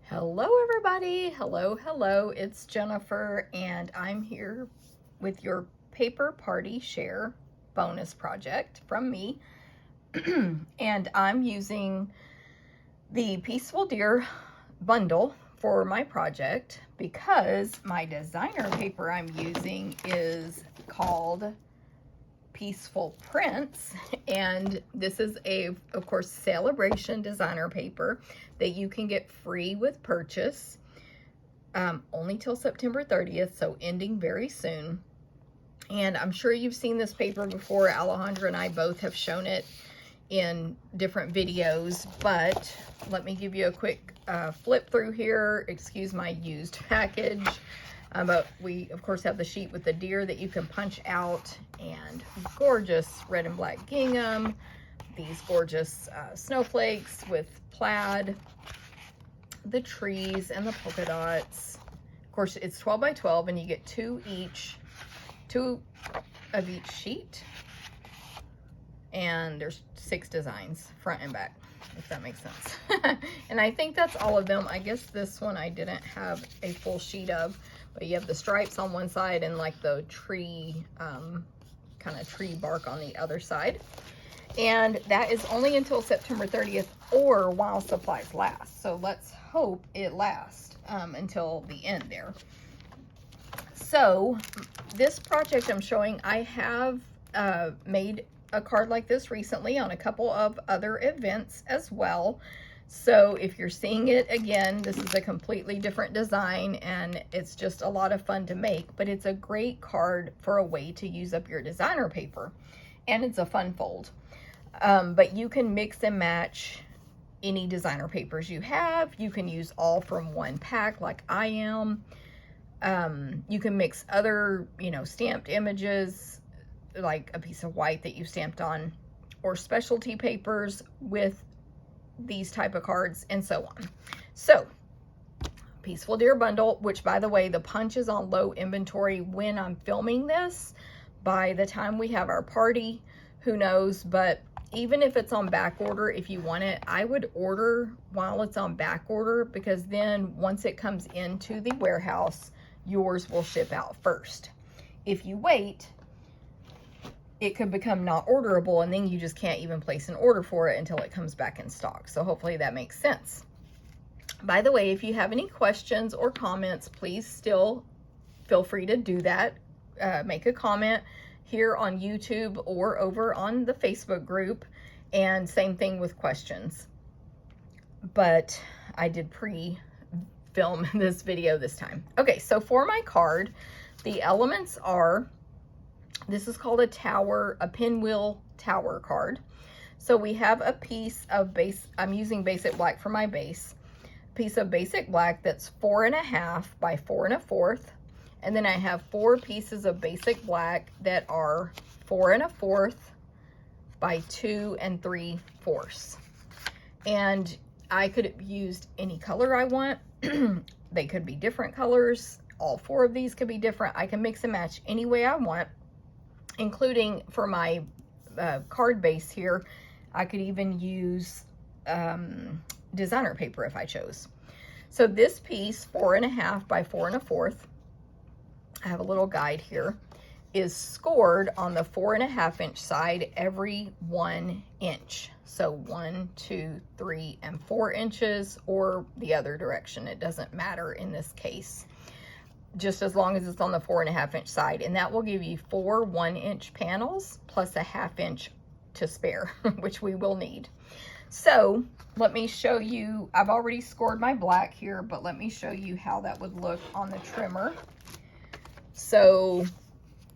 Hello everybody, hello, it's Jennifer and I'm here with your paper party share bonus project from me. And I'm using the Peaceful Deer bundle for my project because my designer paper I'm using is called Peaceful Prints, and this is of course, celebration designer paper that you can get free with purchase, only till September 30th, so ending very soon. And I'm sure you've seen this paper before. Alejandra and I both have shown it in different videos, but let me give you a quick flip through here. Excuse my used package. But we, of course, have the sheet with the deer that you can punch out, and gorgeous red and black gingham, these gorgeous snowflakes with plaid, the trees and the polka dots. Of course, it's 12 by 12, and you get two of each sheet. And there's 6 designs, front and back, if that makes sense. And I think that's all of them. I guess this one I didn't have a full sheet of, but you have the stripes on one side and like the tree, kind of tree bark on the other side. And that is only until September 30th or while supplies last. So let's hope it lasts until the end there. So this project I'm showing, I have made a card like this recently on a couple of other events as well. So if you're seeing it again, this is a completely different design and it's just a lot of fun to make, but it's a great card for a way to use up your designer paper, and it's a fun fold. But you can mix and match any designer papers you have. You can use all from one pack like I am. You can mix other, stamped images, like a piece of white that you stamped on, or specialty papers with these type of cards, and so on. So Peaceful Deer bundle, which by the way, the punch is on low inventory when I'm filming this. By the time we have our party, who knows, but even if it's on back order, if you want it, I would order while it's on back order, because then once it comes into the warehouse, yours will ship out first. If you wait, it could become not orderable, and then you just can't even place an order for it until it comes back in stock. So hopefully that makes sense. By the way, if you have any questions or comments, please still feel free to do that. Make a comment here on YouTube or over on the Facebook group, and same thing with questions. But I did pre-film this video this time. Okay, so for my card, the elements are, this is called a pinwheel tower card. So we have a piece of base, I'm using basic black for my base, piece of basic black that's 4.5 by 4 1/4. And then I have 4 pieces of basic black that are 4 1/4 by 2 3/4. And I could have used any color I want. They could be different colors. All 4 of these could be different. I can mix and match any way I want, including for my card base here. I could even use designer paper if I chose. So this piece, 4.5 by 4 1/4, I have a little guide here, is scored on the 4.5 inch side every 1 inch. So 1, 2, 3, and 4 inches, or the other direction. It doesn't matter in this case, just as long as it's on the 4.5 inch side. And that will give you 4 1-inch panels plus a 1/2 inch to spare, which we will need. So let me show you, I've already scored my black here, but let me show you how that would look on the trimmer. So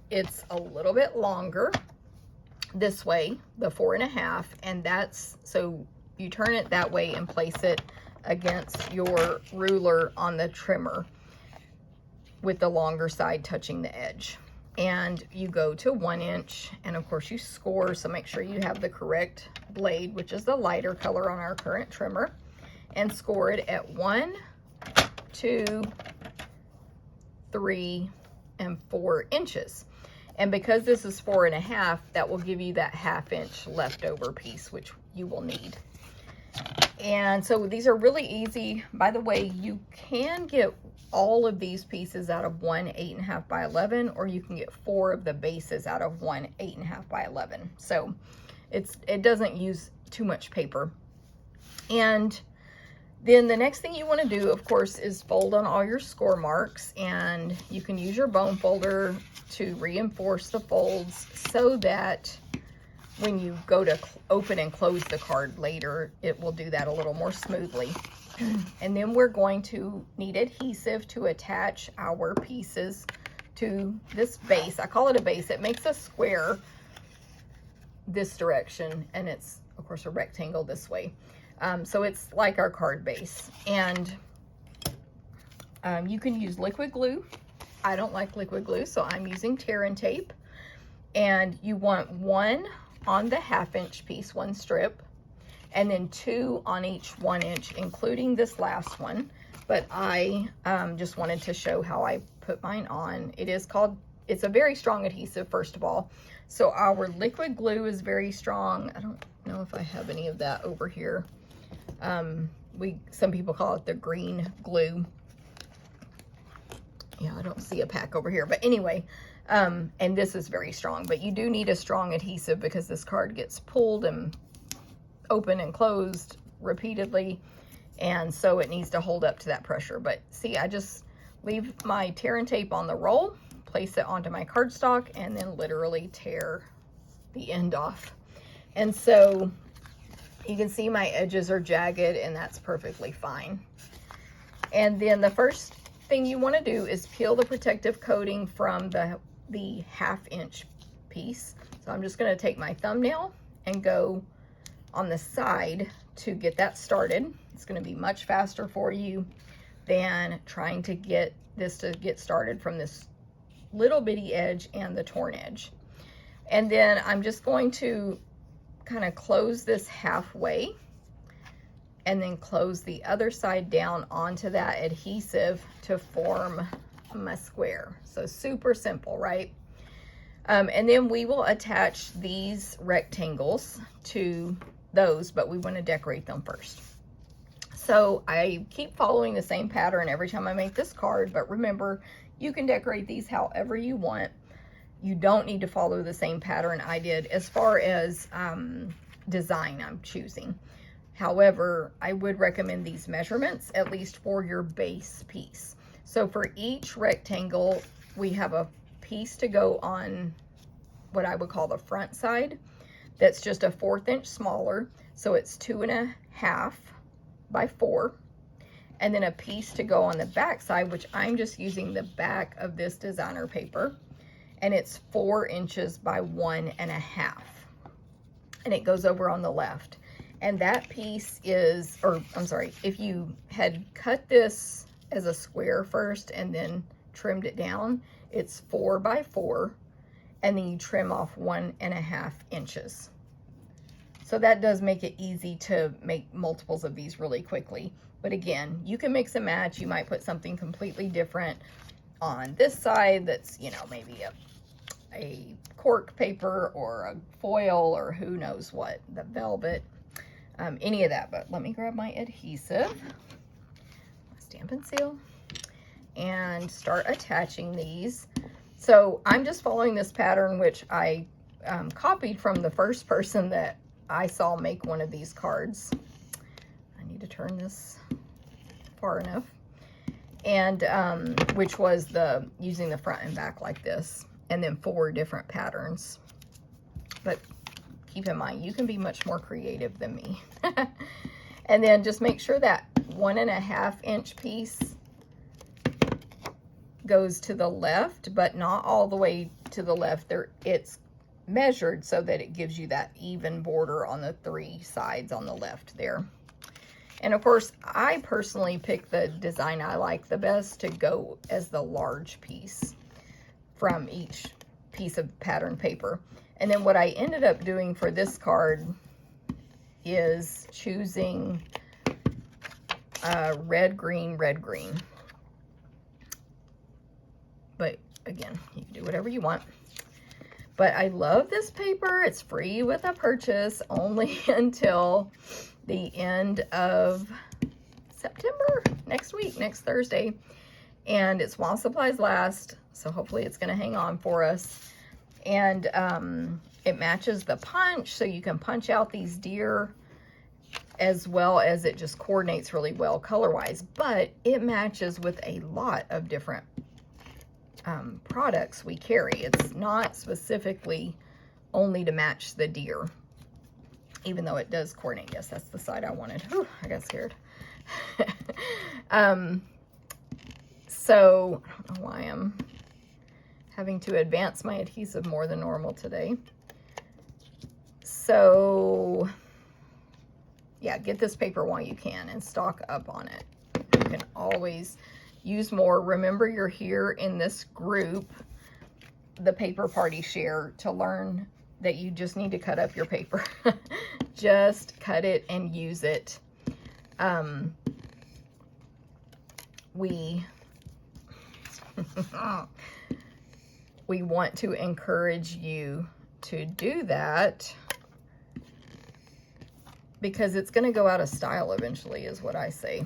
it's a little bit longer this way, the 4.5, and that's, so you turn it that way and place it against your ruler on the trimmer with the longer side touching the edge. And you go to 1 inch, and of course you score, so make sure you have the correct blade, which is the lighter color on our current trimmer, and score it at 1, 2, 3, and 4 inches. And because this is 4.5, that will give you that 1/2 inch leftover piece, which you will need. And so these are really easy. By the way, you can get all of these pieces out of one 8.5 by 11, or you can get 4 of the bases out of one 8.5 by 11. So it doesn't use too much paper. And then the next thing you want to do, of course, is fold on all your score marks, and you can use your bone folder to reinforce the folds so that when you go to open and close the card later, it will do that a little more smoothly. And then we're going to need adhesive to attach our pieces to this base. I call it a base. It makes a square this direction, and it's, of course, a rectangle this way. So it's like our card base. And you can use liquid glue. I don't like liquid glue, so I'm using tear and tape. And you want 1 on the 1/2 inch piece, 1 strip, and then 2 on each 1 inch, including this last one. But I just wanted to show how I put mine on. It's a very strong adhesive, first of all. So our liquid glue is very strong. I don't know if I have any of that over here. Some people call it the green glue. Yeah, I don't see a pack over here, but anyway, and this is very strong, but you do need a strong adhesive because this card gets pulled and open and closed repeatedly, and so it needs to hold up to that pressure. But see, I just leave my tear and tape on the roll, place it onto my cardstock, and then literally tear the end off. And so you can see my edges are jagged, and that's perfectly fine. And then the first thing you want to do is peel the protective coating from the 1/2 inch piece. So I'm just going to take my thumbnail and go on the side to get that started. It's going to be much faster for you than trying to get this to get started from this little bitty edge and the torn edge. And then I'm just going to kind of close this halfway and then close the other side down onto that adhesive to form my square. So super simple, right? And then we will attach these rectangles to those, but we want to decorate them first. So I keep following the same pattern every time I make this card, but remember, you can decorate these however you want. You don't need to follow the same pattern I did as far as design I'm choosing. However, I would recommend these measurements, at least for your base piece. So for each rectangle, we have a piece to go on what I would call the front side. That's just a 1/4 inch smaller. So it's 2.5 by 4. And then a piece to go on the back side, which I'm just using the back of this designer paper. And it's 4 inches by 1.5. And it goes over on the left. And that piece is, or I'm sorry, if you had cut this as a square first and then trimmed it down, it's 4 by 4, and then you trim off 1.5 inches. So that does make it easy to make multiples of these really quickly. But again, you can mix and match. You might put something completely different on this side that's, you know, maybe a cork paper or a foil or who knows what, the velvet, any of that. But let me grab my adhesive, stamp and seal, and start attaching these. So I'm just following this pattern, which I copied from the first person that I saw make one of these cards. I need to turn this far enough. And which was using the front and back like this, and then 4 different patterns. But keep in mind, you can be much more creative than me. And then just make sure that 1.5 inch piece goes to the left, but not all the way to the left. It's measured so that it gives you that even border on the 3 sides on the left there. And of course, I personally pick the design I like the best to go as the large piece from each piece of pattern paper. And then what I ended up doing for this card is choosing red, green, red, green. But again, you can do whatever you want. But I love this paper. It's free with a purchase only until the end of September, next week, next Thursday. And it's while supplies last, so hopefully it's going to hang on for us. And it matches the punch, so you can punch out these deer, as well as it just coordinates really well color-wise. But it matches with a lot of different products we carry. It's not specifically only to match the deer, even though it does coordinate. Yes, that's the side I wanted. Whew, I got scared. So I don't know why I'm having to advance my adhesive more than normal today. So yeah, get this paper while you can and stock up on it. You can always use more. Remember, you're here in this group, the Paper Party Share, to learn that you just need to cut up your paper. Just cut it and use it. We want to encourage you to do that, because it's going to go out of style eventually, is what I say.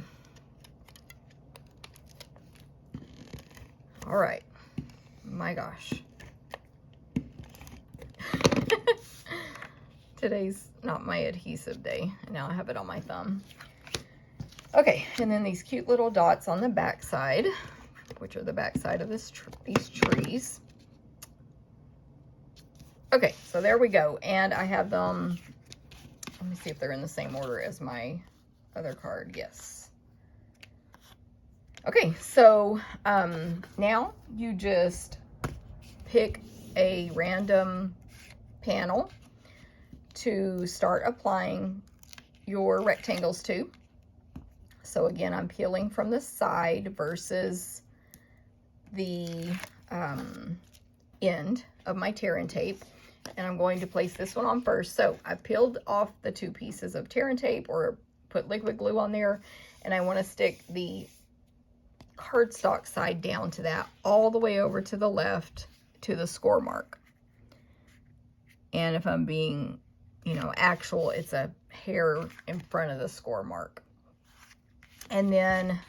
All right. My gosh. Today's not my adhesive day. Now I have it on my thumb. Okay, and then these cute little dots on the back side, which are the back side of these trees. Okay, so there we go. And I have them, let me see if they're in the same order as my other card. Yes. Okay, so now you just pick a random panel to start applying your rectangles to. So again, I'm peeling from the side versus the end of my tear and tape. And I'm going to place this one on first. So I peeled off the 2 pieces of tear and tape, or put liquid glue on there. And I want to stick the cardstock side down to that, all the way over to the left to the score mark. And if I'm being, you know, actual, it's a hair in front of the score mark. And then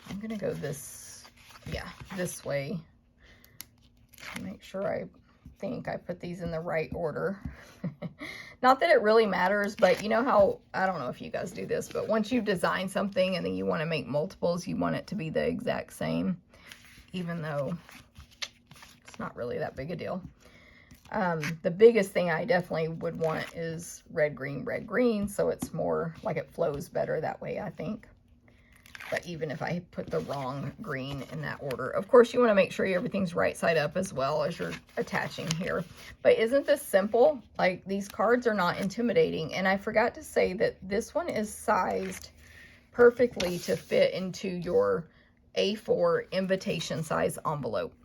I'm going to go this way to make sure I think I put these in the right order. Not that it really matters, but you know how, I don't know if you guys do this, but once you've designed something and then you want to make multiples, you want it to be the exact same, even though it's not really that big a deal. The biggest thing I definitely would want is red, green, so it's more like it flows better that way, I think. But even if I put the wrong green in that order, of course you want to make sure everything's right side up as well as you're attaching here. But isn't this simple? Like, these cards are not intimidating. And I forgot to say that this one is sized perfectly to fit into your A4 invitation size envelope,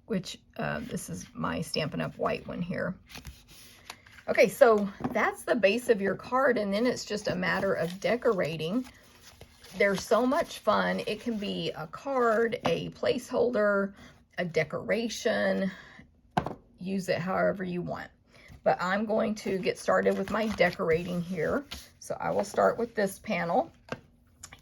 which this is my Stampin' Up! White one here. Okay, so that's the base of your card, and then it's just a matter of decorating. They're so much fun. It can be a card, a placeholder, a decoration. Use it however you want. But I'm going to get started with my decorating here. So I will start with this panel.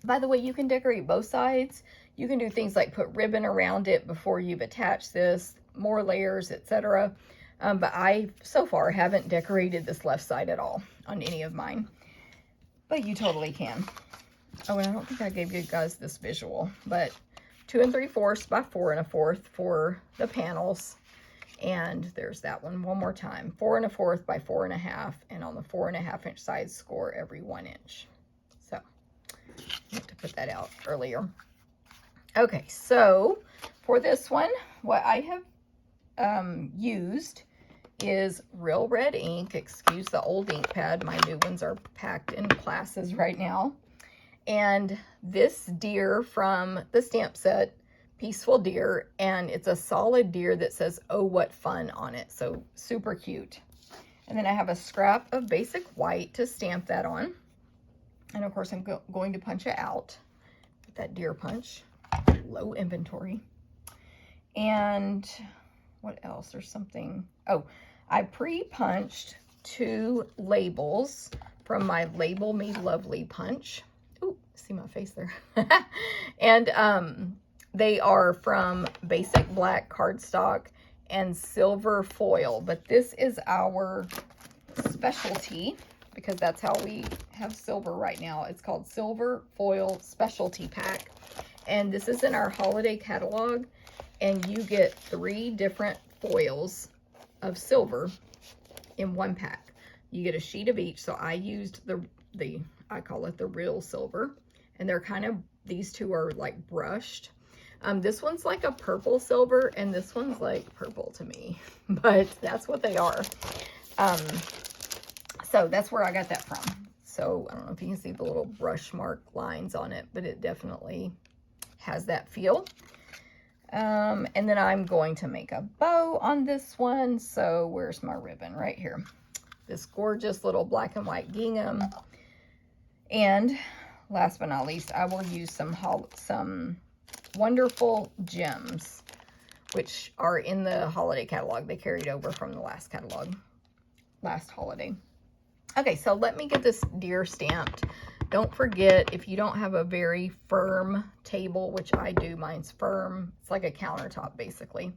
By the way, you can decorate both sides. You can do things like put ribbon around it before you've attached this, more layers, etc. But I, so far, haven't decorated this left side at all on any of mine. But you totally can. Oh, and I don't think I gave you guys this visual, but 2 3/4 by 4 1/4 for the panels. And there's that one more time. 4 1/4 by 4 1/2, and on the 4 1/2 inch side, score every 1 inch. So I have to put that out earlier. Okay, so for this one, what I have used is real red ink. Excuse the old ink pad. My new ones are packed in classes right now. And this deer from the stamp set, Peaceful Deer, and it's a solid deer that says, "Oh, what fun" on it. So super cute. And then I have a scrap of basic white to stamp that on. And of course, I'm going to punch it out with that deer punch. Low inventory. And what else? There's something. Oh, I pre-punched 2 labels from my Label Me Lovely punch. Ooh, see my face there. And they are from basic black cardstock and silver foil, but this is our specialty because that's how we have silver right now. It's called Silver Foil Specialty Pack, and this is in our holiday catalog, and you get 3 different foils of silver in one pack. You get a sheet of each, so I used the I call it the real silver, and they're kind of, these two are like brushed. This one's like a purple silver, and this one's like purple to me, but that's what they are. So that's where I got that from. So I don't know if you can see the little brush mark lines on it, but it definitely has that feel. And then I'm going to make a bow on this one. So where's my ribbon? Right here. This gorgeous little black and white gingham. And last but not least, I will use some wonderful gems, which are in the holiday catalog. They carried over from the last catalog, last holiday. Okay, so let me get this deer stamped. Don't forget, if you don't have a very firm table, which I do, mine's firm. It's like a countertop, basically.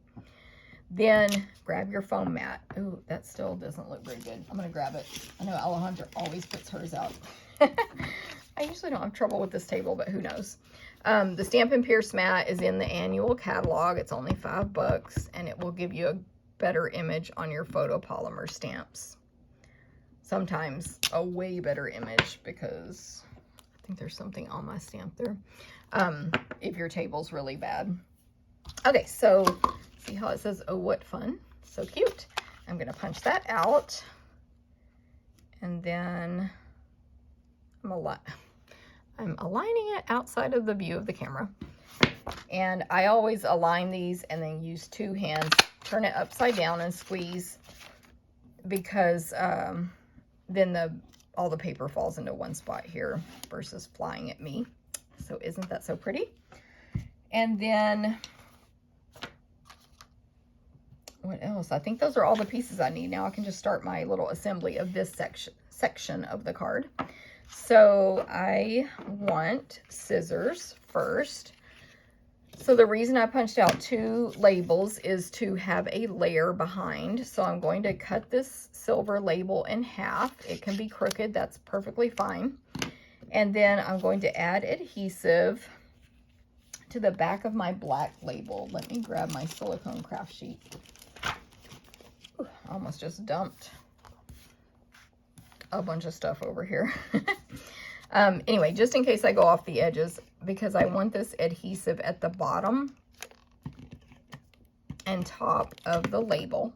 Then grab your foam mat. Ooh, that still doesn't look very good. I'm going to grab it. I know Alejandra always puts hers out. I usually don't have trouble with this table, but who knows. The Stampin' Pierce mat is in the annual catalog. It's only $5, and it will give you a better image on your photopolymer stamps. Sometimes a way better image, because I think there's something on my stamp there, if your table's really bad. Okay, so see how it says, oh, what fun. So cute. I'm going to punch that out. And then I'm aligning it outside of the view of the camera. And I always align these and then use 2 hands, turn it upside down and squeeze, because then all the paper falls into one spot here versus flying at me. So isn't that so pretty? And then what else? I think those are all the pieces I need. Now I can just start my little assembly of this section of the card. So I want scissors first. So the reason I punched out 2 labels is to have a layer behind. So I'm going to cut this silver label in half. It can be crooked, that's perfectly fine. And then I'm going to add adhesive to the back of my black label. Let me grab my silicone craft sheet. Ooh, I almost just dumped a bunch of stuff over here. Anyway, just in case I go off the edges, because I want this adhesive at the bottom and top of the label.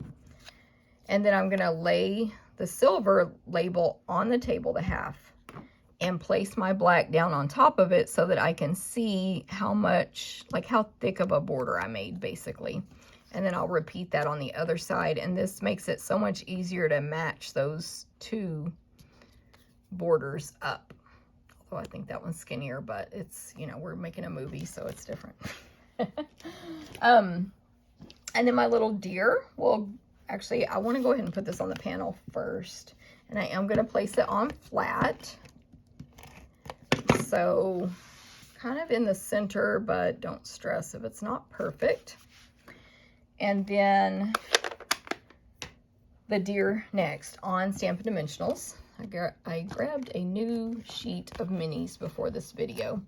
And then I'm going to lay the silver label on the table to half and place my black down on top of it so that I can see how much, like how thick of a border I made, basically. And then I'll repeat that on the other side. And this makes it so much easier to match those 2 borders up. Although I think that one's skinnier, but it's, you know, we're making a movie, so it's different. And then my little deer, well, actually, I want to go ahead and put this on the panel first. And I am going to place it on flat. So kind of in the center, but don't stress if it's not perfect. And then the deer next on Stampin' Dimensionals. I grabbed a new sheet of minis before this video.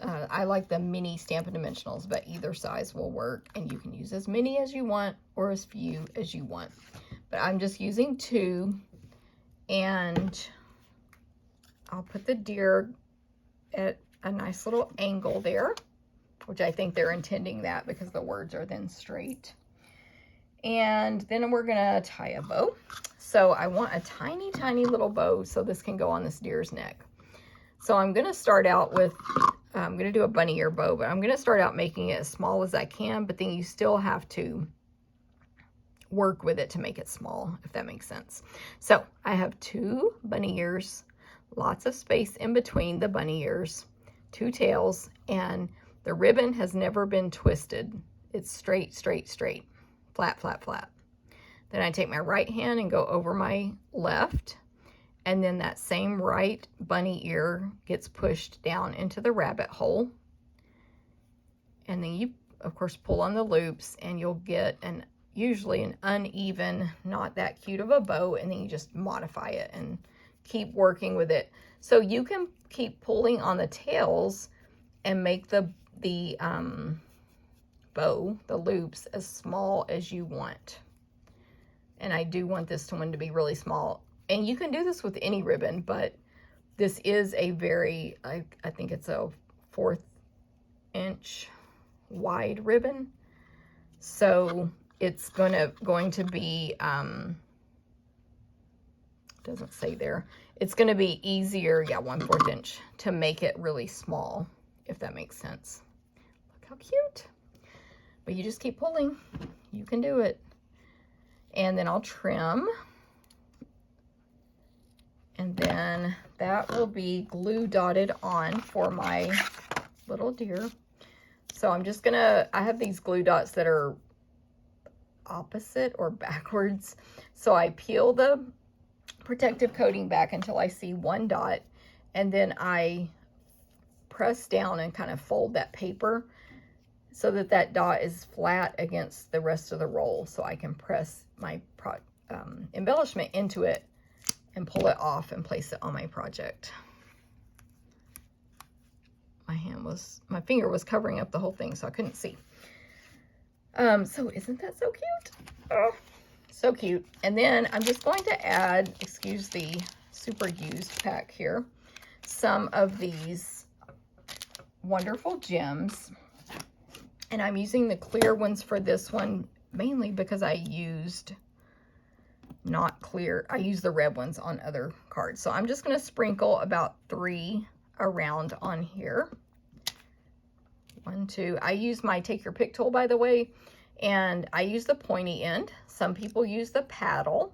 I like the mini Stampin' Dimensionals, but either size will work, and you can use as many as you want or as few as you want. But I'm just using 2, and I'll put the deer at a nice little angle there, which I think they're intending that because the words are then straight. And then we're gonna tie a bow. So I want a tiny, tiny little bow so this can go on this deer's neck. So I'm gonna start out with, I'm gonna do a bunny ear bow, but I'm gonna start out making it as small as I can, but then you still have to work with it to make it small, if that makes sense. So I have 2 bunny ears, lots of space in between the bunny ears, 2 tails, and the ribbon has never been twisted. It's straight, straight, straight, flat, flat, flat. Then I take my right hand and go over my left, and then that same right bunny ear gets pushed down into the rabbit hole. And then you, of course, pull on the loops, and you'll get usually an uneven, not that cute of a bow, and then you just modify it and keep working with it. So you can keep pulling on the tails and make the bow, the loops, as small as you want. And I do want this one to be really small. And you can do this with any ribbon, but this is a very, I think it's a 1/4 inch wide ribbon. So it's going to be, doesn't say there. It's going to be easier, yeah, 1/4 inch, to make it really small, if that makes sense. Look how cute. But you just keep pulling. You can do it. And then I'll trim. And then that will be glue dotted on for my little deer. So I'm just gonna, I have these glue dots that are opposite or backwards. So I peel the protective coating back until I see one dot, and then I press down and kind of fold that paper so that that dot is flat against the rest of the roll, so I can press my embellishment into it and pull it off and place it on my project. My finger was covering up the whole thing, so I couldn't see. So isn't that so cute? Oh, so cute. And then I'm just going to add, excuse the super used pack here, some of these wonderful gems. And I'm using the clear ones for this one, mainly because I used not clear. I used the red ones on other cards. So I'm just going to sprinkle about 3 around on here. 1, 2. I use my take your pick tool, by the way, and I use the pointy end. Some people use the paddle,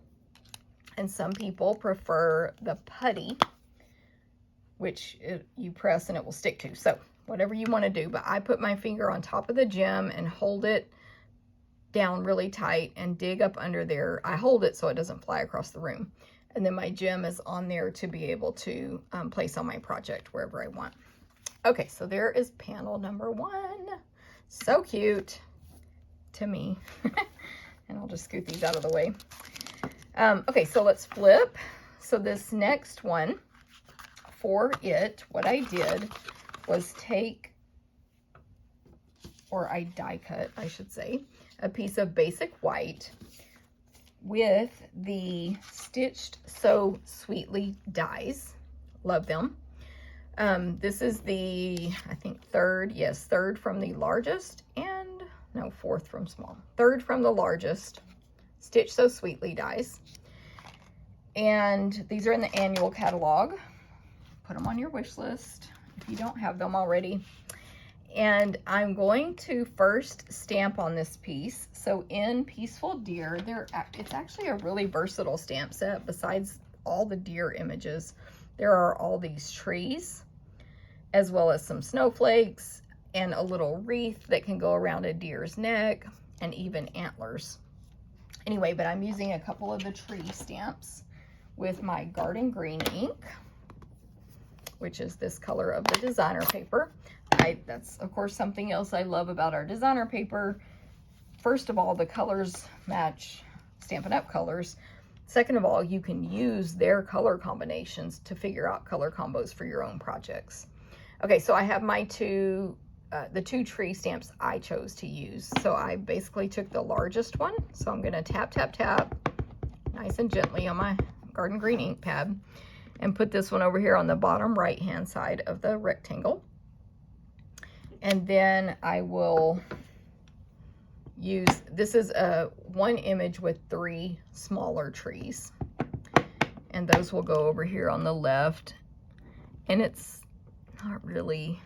and some people prefer the putty, which you press and it will stick to. So whatever you want to do, but I put my finger on top of the gem and hold it down really tight and dig up under there. I hold it so it doesn't fly across the room. And then my gem is on there to be able to place on my project wherever I want. Okay, so there is panel number 1. So cute to me. And I'll just scoot these out of the way. Okay, so let's flip. So this next one, for it, what I did was take, or I die cut, I should say, a piece of basic white with the Stitched So Sweetly dies. Love them. This is the, I think, third from the largest, and no, 4th from small. 3rd from the largest Stitched So Sweetly dies. And these are in the annual catalog. Put them on your wish list if you don't have them already. And I'm going to first stamp on this piece. So in Peaceful Deer, it's actually a really versatile stamp set. Besides all the deer images, there are all these trees, as well as some snowflakes and a little wreath that can go around a deer's neck, and even antlers. Anyway, but I'm using a couple of the tree stamps with my Garden Green ink, which is this color of the designer paper. That's, of course, something else I love about our designer paper. First of all, the colors match Stampin' Up! Colors. Second of all, you can use their color combinations to figure out color combos for your own projects. Okay, so I have my the 2 tree stamps I chose to use. So I basically took the largest one. So I'm gonna tap, tap, tap, nice and gently on my Garden Green ink pad, and put this one over here on the bottom right-hand side of the rectangle. And then I will use, this is one image with 3 smaller trees. And those will go over here on the left. And it's not really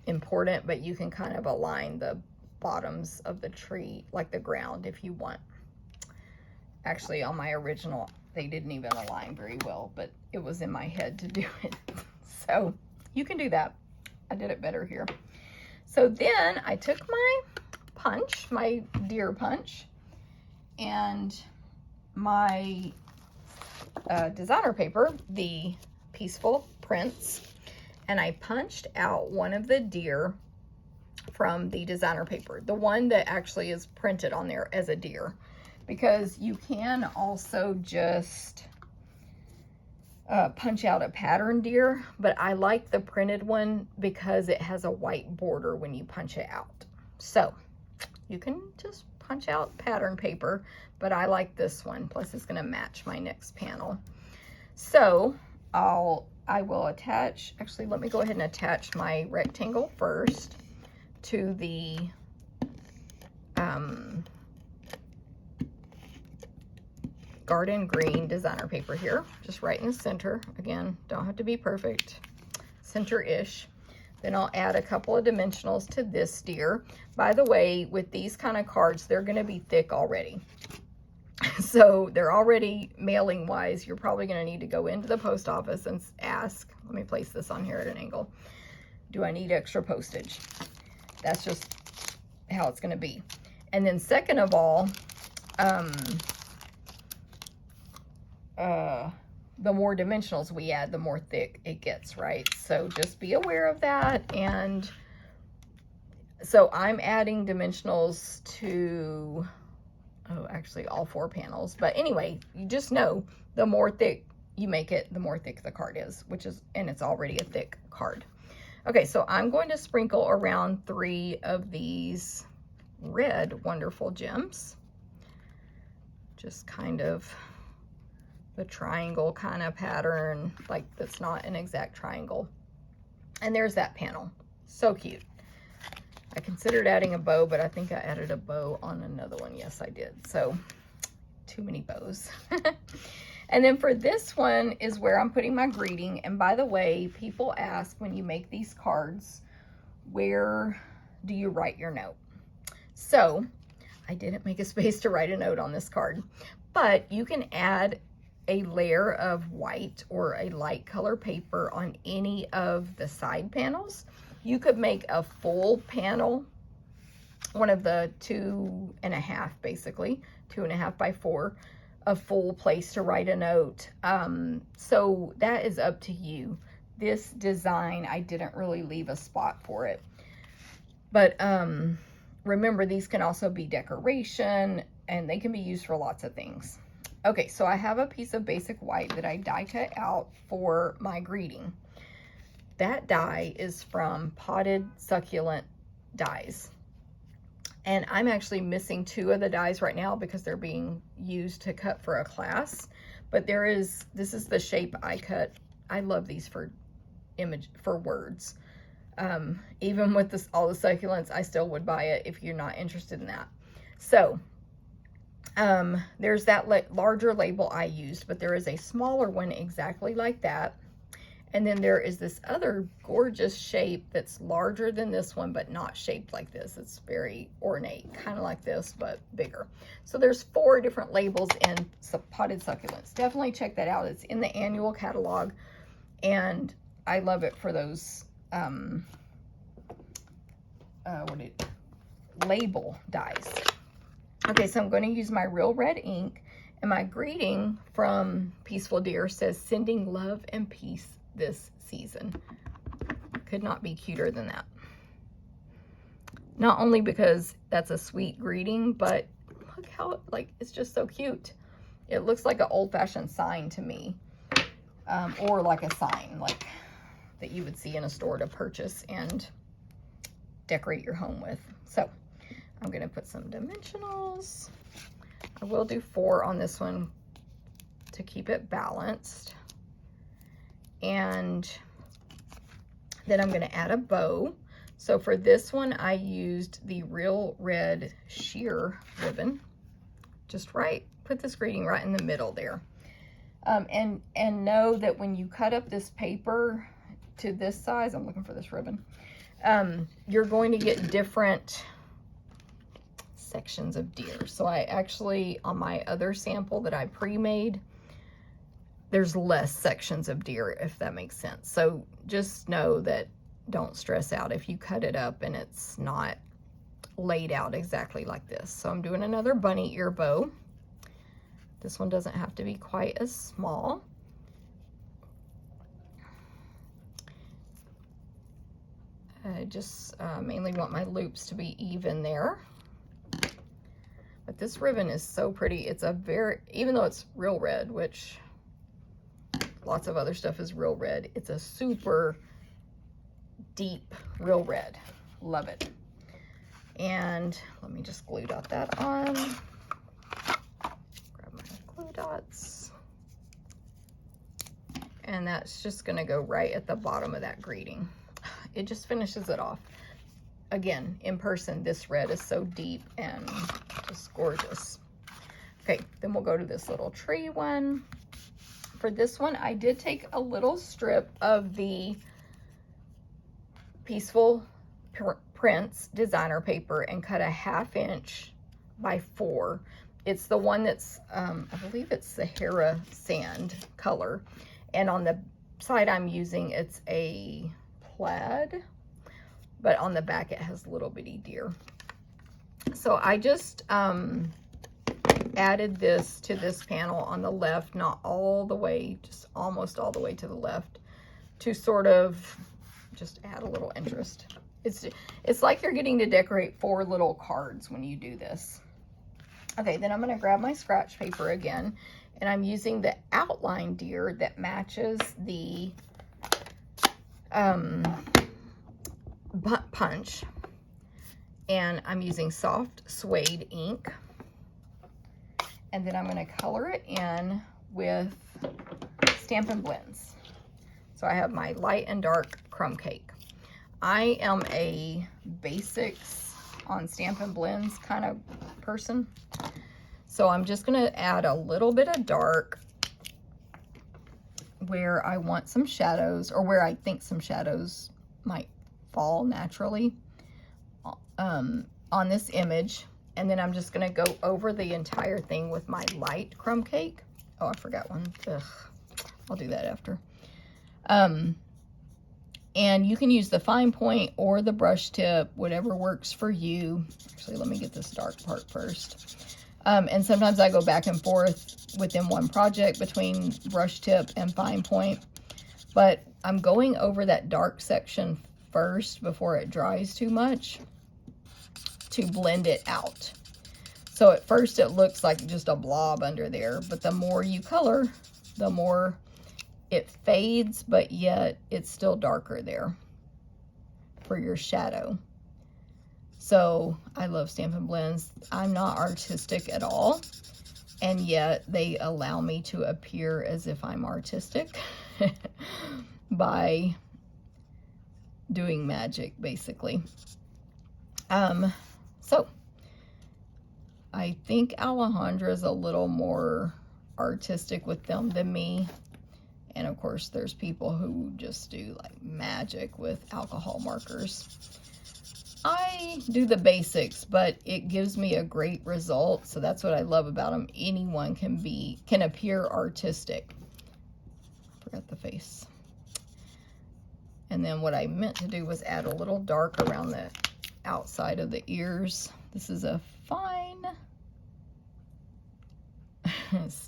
important, but you can kind of align the bottoms of the tree, like the ground, if you want. Actually, on my original, they didn't even align very well, but it was in my head to do it. So you can do that. I did it better here. So then I took my punch, my deer punch, and my designer paper, the Peaceful Prints, and I punched out one of the deer from the designer paper, the one that actually is printed on there as a deer, because you can also just punch out a pattern deer, but I like the printed one because it has a white border when you punch it out. So you can just punch out pattern paper, but I like this one. Plus it's going to match my next panel. So I will attach, actually let me go ahead and attach my rectangle first to the garden green designer paper here, just right in the center. Again, don't have to be perfect, center-ish. Then I'll add a couple of dimensionals to this deer. By the way, with these kind of cards, they're going to be thick already. So they're already mailing wise. You're probably going to need to go into the post office and ask, let me place this on here at an angle, do I need extra postage? That's just how it's going to be. And then second of all, the more dimensionals we add, the more thick it gets, right? So just be aware of that. And so I'm adding dimensionals to, oh, actually all 4 panels. But anyway, you just know the more thick you make it, the more thick the card is, and it's already a thick card. Okay, so I'm going to sprinkle around 3 of these red wonderful gems. Just kind of the triangle kind of pattern, like that's not an exact triangle. And there's that panel. So cute. I considered adding a bow, but I think I added a bow on another one. Yes, I did. So too many bows. And then for this one is where I'm putting my greeting. And by the way, people ask when you make these cards, where do you write your note? So I didn't make a space to write a note on this card, but you can add a layer of white or a light color paper on any of the side panels. You could make a full panel, one of the 2.5, basically 2.5 by 4, a full place to write a note. So that is up to you. This design, I didn't really leave a spot for it. But remember, these can also be decoration and they can be used for lots of things. Okay, so I have a piece of basic white that I die cut out for my greeting. That die is from Potted Succulent Dies. And I'm actually missing 2 of the dies right now because they're being used to cut for a class. But this is the shape I cut. I love these for words. Even with all the succulents, I still would buy it if you're not interested in that. So there's that larger label I used, but there is a smaller one exactly like that. And then there is this other gorgeous shape that's larger than this one, but not shaped like this. It's very ornate, kind of like this, but bigger. So there's 4 different labels in Potted Succulents. Definitely check that out. It's in the annual catalog, and I love it for those label dies. Okay, so I'm going to use my Real Red ink, and my greeting from Peaceful Deer says, "Sending love and peace this season." Could not be cuter than that. Not only because that's a sweet greeting, but look how, it's just so cute. It looks like an old-fashioned sign to me, or like a sign that you would see in a store to purchase and decorate your home with. So I'm going to put some dimensionals. I will do 4 on this one to keep it balanced. And then I'm going to add a bow. So for this one, I used the Real Red sheer ribbon. Just put this greeting right in the middle there. And know that when you cut up this paper to this size, I'm looking for this ribbon, you're going to get different sections of deer. So I actually, on my other sample that I pre-made, there's less sections of deer, if that makes sense. So just know that, don't stress out if you cut it up and it's not laid out exactly like this. So I'm doing another bunny ear bow. This one doesn't have to be quite as small. I just mainly want my loops to be even there. But this ribbon is so pretty. It's a very, even though it's real red, which lots of other stuff is real red, it's a super deep real red. Love it. And let me just glue dot that on. Grab my glue dots. And that's just gonna go right at the bottom of that greeting. It just finishes it off. Again, in person, this red is so deep and just gorgeous. Okay, then we'll go to this little tree one. For this one, I did take a little strip of the Peaceful Prints designer paper and cut a 1/2 inch by 4. It's the one that's, I believe it's Sahara sand color. And on the side I'm using, it's a plaid, but on the back it has little bitty deer. So I just added this to this panel on the left, not all the way, just almost all the way to the left, to sort of just add a little interest. It's like you're getting to decorate 4 little cards when you do this. Okay, then I'm going to grab my scratch paper again, and I'm using the outline deer that matches the punch, and I'm using soft suede ink, and then I'm going to color it in with Stampin' Blends. So I have my light and dark crumb cake. I am a basics on Stampin' Blends kind of person, so I'm just going to add a little bit of dark where I want some shadows, or where I think some shadows might fall naturally on this image. And then I'm just going to go over the entire thing with my light crumb cake. Oh, I forgot one. Ugh. I'll do that after. And you can use the fine point or the brush tip, whatever works for you. Actually, let me get this dark part first. And sometimes I go back and forth within one project between brush tip and fine point. But I'm going over that dark section first before it dries too much to blend it out. So at first it looks like just a blob under there, but the more you color, the more it fades, but yet it's still darker there for your shadow. So I love Stampin' Blends. I'm not artistic at all, and yet they allow me to appear as if I'm artistic by doing magic, basically. So I think Alejandra's a little more artistic with them than me. And of course, there's people who just do like magic with alcohol markers. I do the basics, but it gives me a great result. So that's what I love about them. Anyone can appear artistic. I forgot the face. And then what I meant to do was add a little dark around the outside of the ears. This is a fine,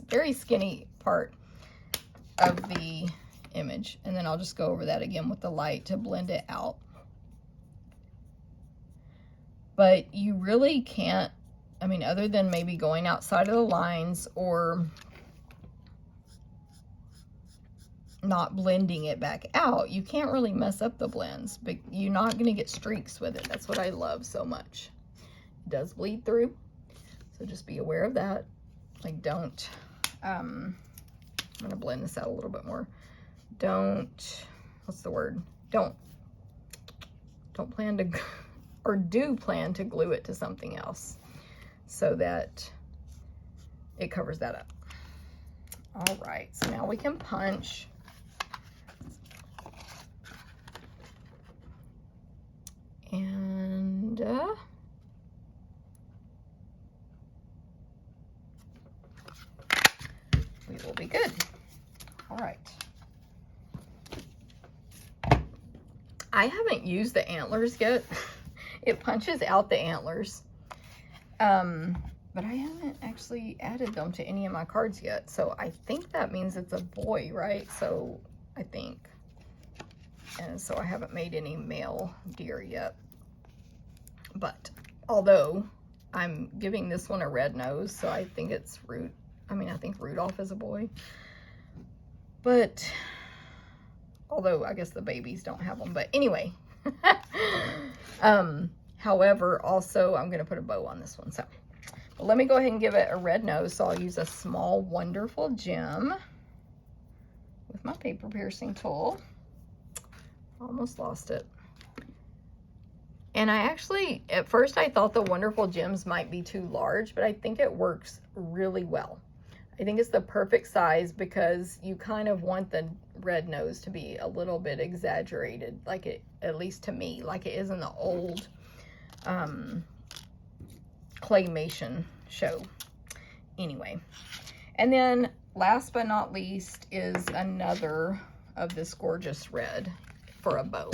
very skinny part of the image, and then I'll just go over that again with the light to blend it out. But you really can't, I mean, other than maybe going outside of the lines or not blending it back out, you can't really mess up the blends, but you're not going to get streaks with it. That's what I love so much. It does bleed through, so just be aware of that. Like, don't, I'm going to blend this out a little bit more. Don't, what's the word? Don't plan to, or do plan to glue it to something else so that it covers that up. All right, so now we can punch. And we will be good. All right. I haven't used the antlers yet. It punches out the antlers. But but I haven't actually added them to any of my cards yet. So I think that means it's a boy, right? So I think. And so I haven't made any male deer yet. But although I'm giving this one a red nose, so I think it's I think Rudolph is a boy. But although I guess the babies don't have them. But anyway. However, also I'm going to put a bow on this one. So let me go ahead and give it a red nose. So I'll use a small wonderful gem with my paper piercing tool. Almost lost it. And I actually, at first I thought the wonderful gems might be too large, but I think it works really well. I think it's the perfect size because you kind of want the red nose to be a little bit exaggerated, like it, at least to me, like it is in the old claymation show. Anyway, and then last but not least is another of this gorgeous red for a bow.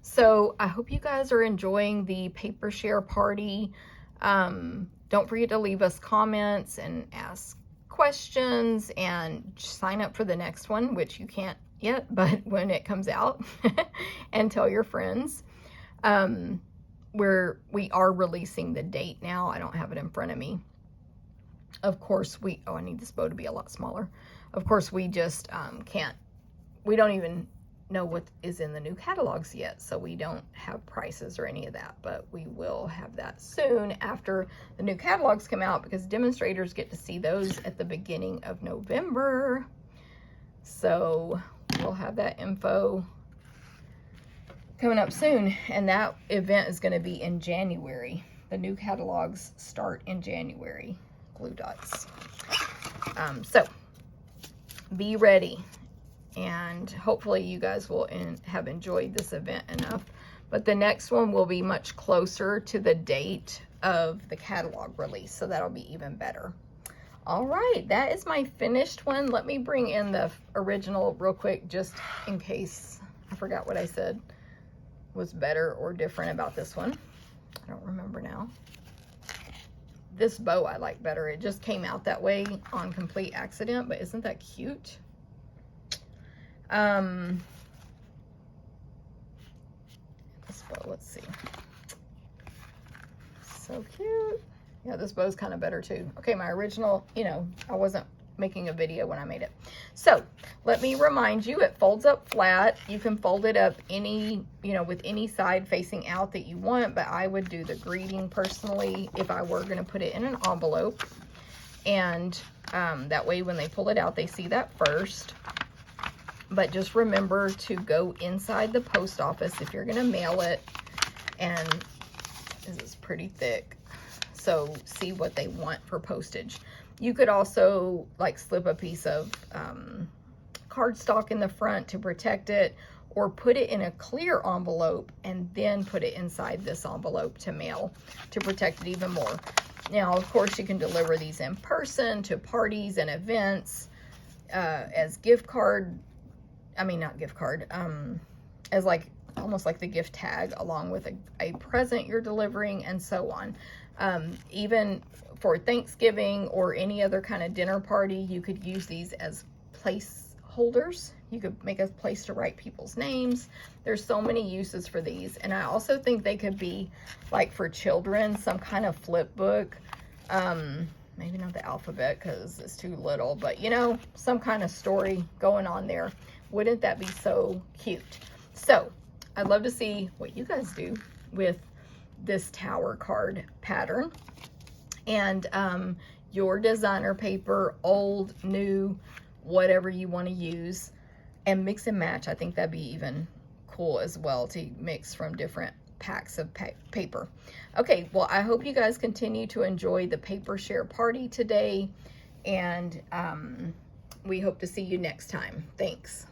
So I hope you guys are enjoying the paper share party. Don't forget to leave us comments and ask questions and sign up for the next one, which you can't yet, but when it comes out, and tell your friends. We are releasing the date now. I don't have it in front of me. Of course, I need this bow to be a lot smaller. Of course, we just we don't even know what is in the new catalogs yet, so we don't have prices or any of that, but we will have that soon after the new catalogs come out, because demonstrators get to see those at the beginning of November. So we'll have that info coming up soon, and that event is going to be in January. The new catalogs start in January. Glue dots. So be ready, and hopefully you guys will have enjoyed this event enough. But the next one will be much closer to the date of the catalog release, so that'll be even better. All right, that is my finished one. Let me bring in the original real quick, just in case I forgot what I said was better or different about this one. I don't remember now. This bow I like better. It just came out that way on complete accident, but isn't that cute? This bow, let's see. So cute. Yeah, this bow's kind of better too. Okay, my original, I wasn't making a video when I made it. So let me remind you, it folds up flat. You can fold it up with any side facing out that you want, but I would do the greeting personally if I were going to put it in an envelope. And that way when they pull it out, they see that first. But just remember to go inside the post office if you're going to mail it. And this is pretty thick, so see what they want for postage. You could also slip a piece of cardstock in the front to protect it, or put it in a clear envelope and then put it inside this envelope to mail to protect it even more. Now, of course, you can deliver these in person to parties and events as gift card. Not gift card, as almost like the gift tag along with a present you're delivering, and so on. Even for Thanksgiving or any other kind of dinner party, you could use these as placeholders. You could make a place to write people's names. There's so many uses for these. And I also think they could be for children, some kind of flip book. Maybe not the alphabet because it's too little, but some kind of story going on there. Wouldn't that be so cute? So I'd love to see what you guys do with this tower card pattern, and your designer paper, old, new, whatever you want to use, and mix and match. I think that'd be even cool as well, to mix from different packs of paper. Okay, well, I hope you guys continue to enjoy the paper share party today, and we hope to see you next time. Thanks.